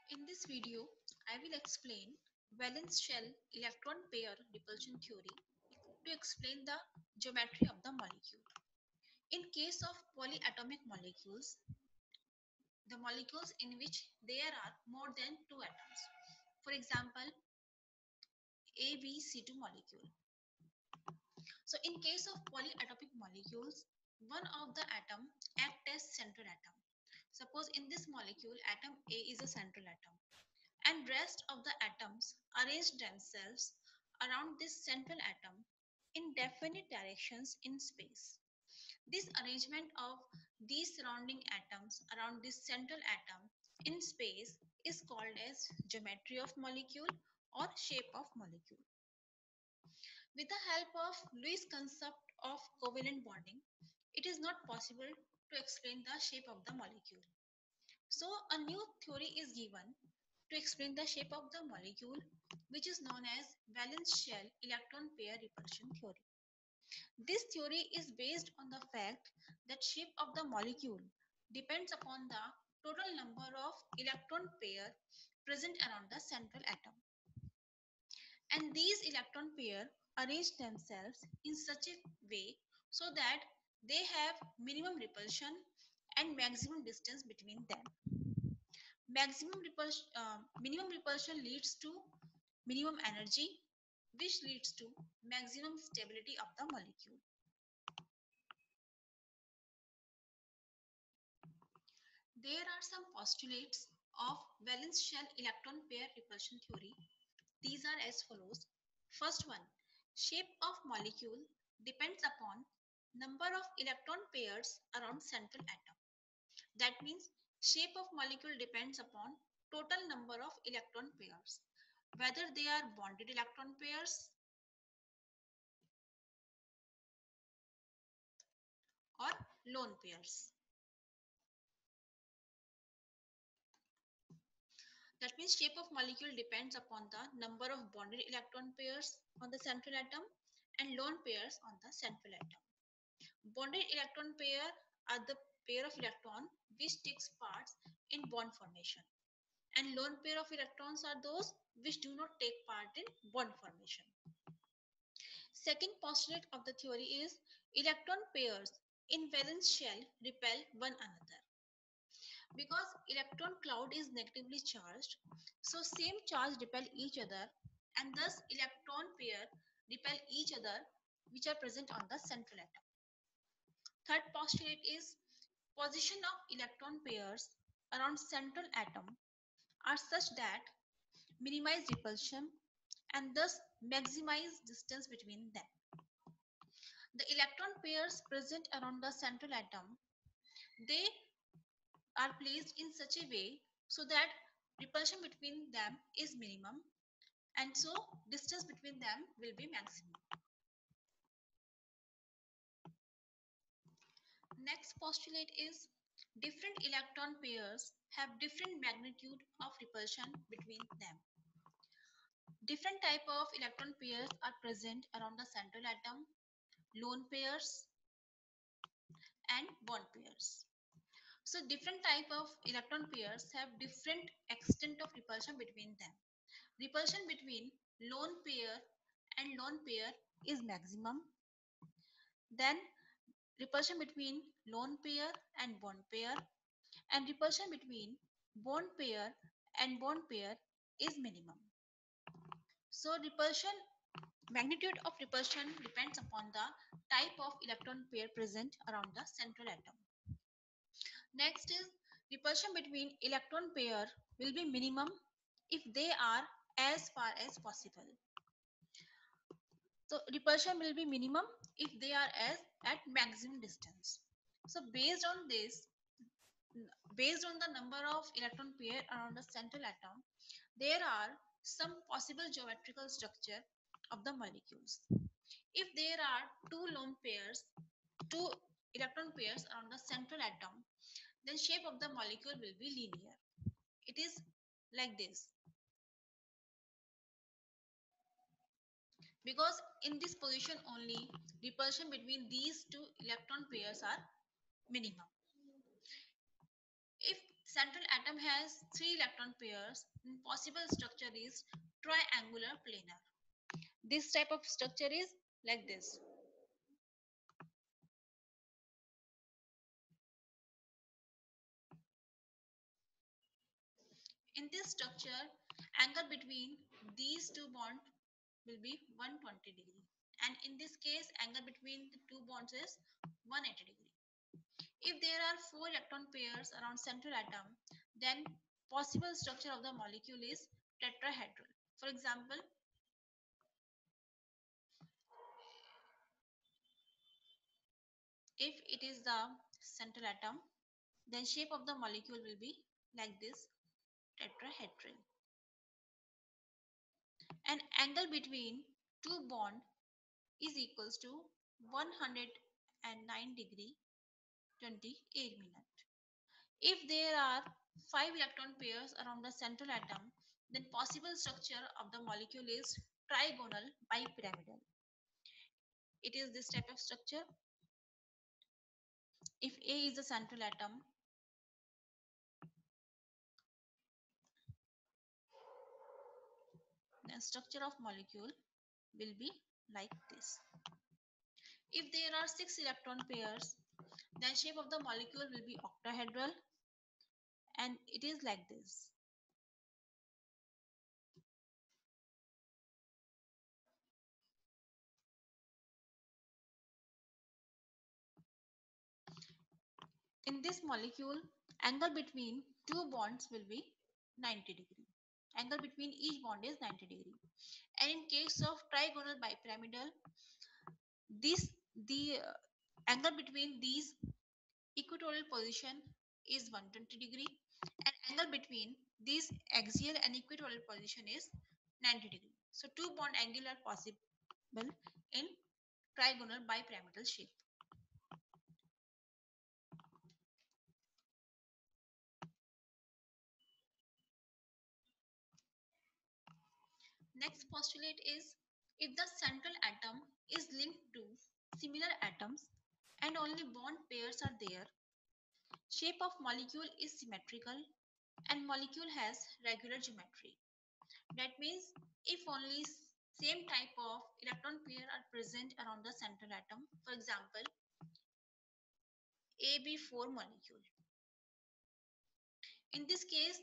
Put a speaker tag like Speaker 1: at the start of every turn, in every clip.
Speaker 1: In this video, I will explain valence shell electron pair repulsion theory to explain the geometry of the molecule. In case of polyatomic molecules, the molecules in which there are more than two atoms. For example, ABC2 molecule. So in case of polyatomic molecules, one of the atom act as central atom. Suppose in this molecule, atom A is a central atom, and rest of the atoms arrange themselves around this central atom in definite directions in space. This arrangement of these surrounding atoms around this central atom in space is called as geometry of molecule or shape of molecule. With the help of Lewis concept of covalent bonding, it is not possible to explain the shape of the molecule. So a new theory is given to explain the shape of the molecule, which is known as valence shell electron pair repulsion theory. This theory is based on the fact that shape of the molecule depends upon the total number of electron pair present around the central atom. And these electron pair arrange themselves in such a way so that they have minimum repulsion and maximum distance between them. Minimum repulsion leads to minimum energy, which leads to maximum stability of the molecule. There are some postulates of valence shell electron pair repulsion theory. These are as follows. First one, shape of molecule depends upon number of electron pairs around central atom. That means shape of molecule depends upon total number of electron pairs, whether they are bonded electron pairs or lone pairs. That means shape of molecule depends upon the number of bonded electron pairs on the central atom and lone pairs on the central atom. Bonded electron pair are the pair of electron which takes part in bond formation, and lone pair of electrons are those which do not take part in bond formation. Second postulate of the theory is electron pairs in valence shell repel one another. Because electron cloud is negatively charged, so same charge repel each other, and thus electron pair repel each other which are present on the central atom. Third postulate is position of electron pairs around central atom are such that minimize repulsion and thus maximize distance between them. The electron pairs present around the central atom, they are placed in such a way so that repulsion between them is minimum, and so distance between them will be maximum. Next postulate is different electron pairs have different magnitude of repulsion between them. Different type of electron pairs are present around the central atom: lone pairs and bond pairs. So different type of electron pairs have different extent of repulsion between them. Repulsion between lone pair and lone pair is maximum. Then repulsion between lone pair and bond pair, and repulsion between bond pair and bond pair is minimum. So magnitude of repulsion depends upon the type of electron pair present around the central atom. Next is repulsion between electron pair will be minimum if they are as far as possible. So repulsion will be minimum if they are at maximum distance. So based on this, based on the number of electron pair around the central atom, there are some possible geometrical structure of the molecules. If there are two electron pairs around the central atom, then shape of the molecule will be linear. It is like this. Because in this position only, repulsion between these two electron pairs are minimum. If Central atom has 3 electron pairs and possible structure is triangular planar. This type of structure is like this. In this structure, angle between these two bonds will be 120 degree. And in this case, angle between the two bonds is 180 degree. If there are 4 electron pairs around central atom, then possible structure of the molecule is tetrahedral. For example, if it is the central atom, then shape of the molecule will be like this, tetrahedral. An angle between two bonds is equals to 109 degree 28 minutes. If there are 5 electron pairs around the central atom, then possible structure of the molecule is trigonal bipyramidal. It is this type of structure. If A is the central atom, then structure of molecule will be like this. If there are 6 electron pairs, then shape of the molecule will be octahedral and it is like this. In this molecule, angle between two bonds will be 90 degree. Angle between each bond is 90 degree. And in case of trigonal bipyramidal, this the angle between these equatorial position is 120 degree and angle between these axial and equatorial position is 90 degree. So two bond angle are possible in trigonal bipyramidal shape. Next postulate is if the central atom is linked to similar atoms and only bond pairs are there, shape of molecule is symmetrical and molecule has regular geometry. That means if only same type of electron pair are present around the central atom, for example, AB4 molecule. In this case,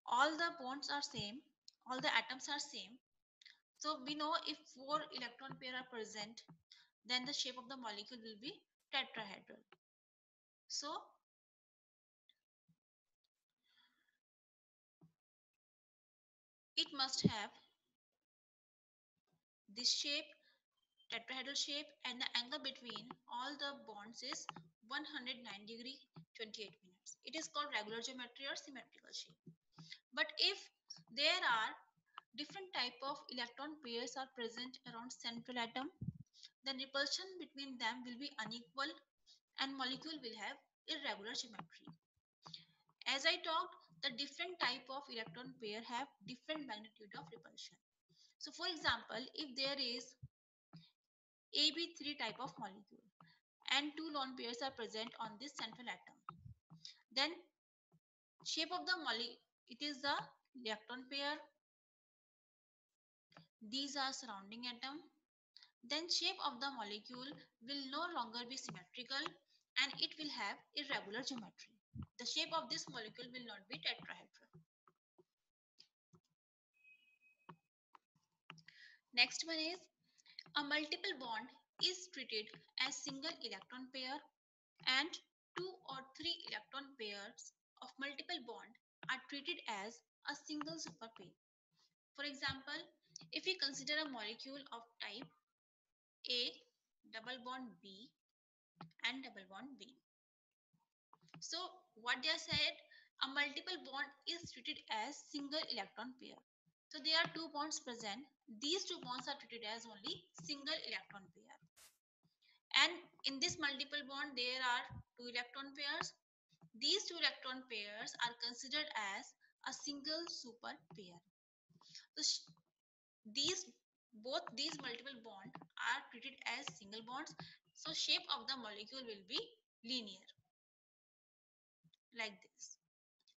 Speaker 1: all the bonds are same, all the atoms are same. So we know if 4 electron pair are present, then the shape of the molecule will be tetrahedral. So it must have this shape, tetrahedral shape, and the angle between all the bonds is 109 degree 28 minutes. It is called regular geometry or symmetrical shape. But if there are different type of electron pairs are present around central atom, then repulsion between them will be unequal and molecule will have irregular geometry. As I talked, the different type of electron pair have different magnitude of repulsion. So for example, if there is AB3 type of molecule and two lone pairs are present on this central atom, then shape of the molecule, it is the electron pair, these are surrounding atom, then shape of the molecule will no longer be symmetrical and it will have irregular geometry. The shape of this molecule will not be tetrahedral. Next one is a multiple bond is treated as single electron pair and 2 or 3 electron pairs of multiple bond are treated as a single super pair. For example, if we consider a molecule of type A double bond B and double bond B. So what they said, a multiple bond is treated as single electron pair. So there are two bonds present. These two bonds are treated as only single electron pair. And in this multiple bond, there are two electron pairs. These two electron pairs are considered as a single super pair. So both these multiple bonds are treated as single bonds. So shape of the molecule will be linear like this.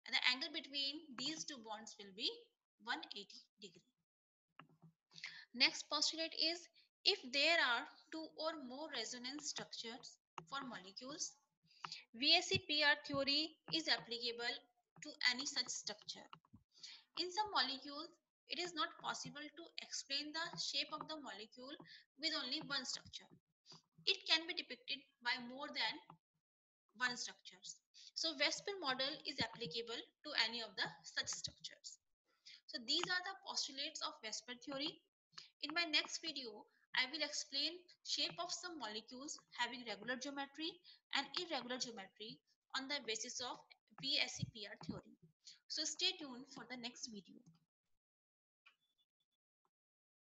Speaker 1: and the angle between these two bonds will be 180 degree. Next postulate is if there are two or more resonance structures for molecules, VSEPR theory is applicable to any such structure. In some molecules, it is not possible to explain the shape of the molecule with only one structure. It can be depicted by more than one structures. So Westphal model is applicable to any of the such structures. So these are the postulates of Westphal theory. In my next video, I will explain shape of some molecules having regular geometry and irregular geometry on the basis of VSEPR theory. So stay tuned for the next video.